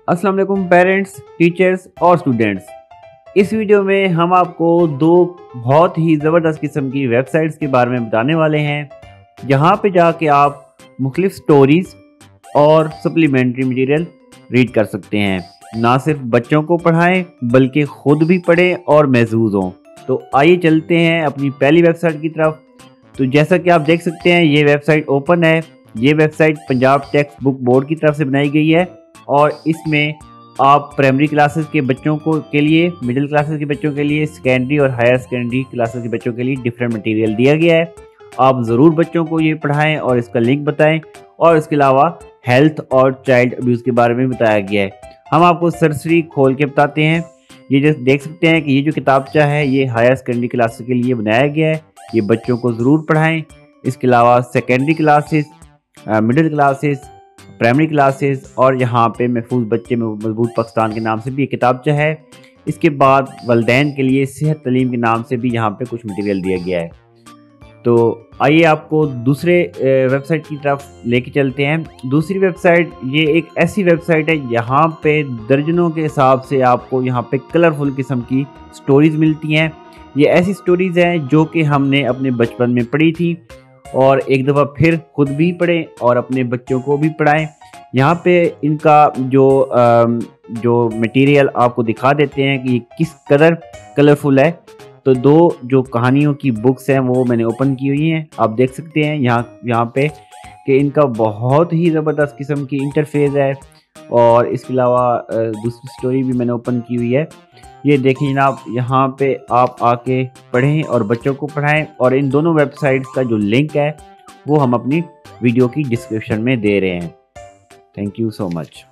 अस्सलाम वालेकुम parents, teachers और स्टूडेंट्स। इस वीडियो में हम आपको दो बहुत ही ज़बरदस्त किस्म की वेबसाइट्स के बारे में बताने वाले हैं, जहां पे जाके आप मुख्तलिफ स्टोरीज़ और सप्लीमेंट्री मटेरियल रीड कर सकते हैं। ना सिर्फ बच्चों को पढ़ाएं बल्कि ख़ुद भी पढ़ें और महसूस हों। तो आइए चलते हैं अपनी पहली वेबसाइट की तरफ। तो जैसा कि आप देख सकते हैं, ये वेबसाइट ओपन है। ये website Punjab text book board की तरफ से बनाई गई है और इसमें आप प्राइमरी क्लासेस के बच्चों के लिए, मिडिल क्लासेस के बच्चों के लिए, सेकेंडरी और हायर सेकेंडरी क्लासेस के बच्चों के लिए डिफरेंट मटेरियल दिया गया है। आप ज़रूर बच्चों को ये पढ़ाएं और इसका लिंक बताएं। और इसके अलावा हेल्थ और चाइल्ड अब्यूज़ के बारे में बताया गया है। हम आपको सरसरी खोल के बताते हैं। ये जो देख सकते हैं कि ये जो किताबचा है ये हायर सेकेंडरी क्लासेस के लिए बनाया गया है। ये बच्चों को ज़रूर पढ़ाएँ। इसके अलावा secondary classes, middle classes, primary classes और यहाँ पे महफूज बच्चे में मजबूत पाकिस्तान के नाम से भी ये किताबचा है। इसके बाद वालिदैन के लिए सेहत तालीम के नाम से भी यहाँ पे कुछ मटेरियल दिया गया है। तो आइए आपको दूसरे वेबसाइट की तरफ लेके चलते हैं। दूसरी वेबसाइट ये एक ऐसी वेबसाइट है यहाँ पे दर्जनों के हिसाब से आपको यहाँ पे कलरफुल किस्म की स्टोरीज़ मिलती हैं। ये ऐसी स्टोरीज़ हैं जो कि हमने अपने बचपन में पढ़ी थी और एक दफ़ा फिर खुद भी पढ़ें और अपने बच्चों को भी पढ़ाएं। यहाँ पे इनका जो मटेरियल आपको दिखा देते हैं कि ये किस कदर कलरफुल है। तो दो जो कहानियों की बुक्स हैं वो मैंने ओपन की हुई हैं। आप देख सकते हैं यहाँ पे कि इनका बहुत ही ज़बरदस्त किस्म की इंटरफेस है। और इसके अलावा दूसरी स्टोरी भी मैंने ओपन की हुई है। ये देखिए जनाब, यहाँ पे आप आके पढ़ें और बच्चों को पढ़ाएं। और इन दोनों वेबसाइट्स का जो लिंक है वो हम अपनी वीडियो की डिस्क्रिप्शन में दे रहे हैं। Thank you so much.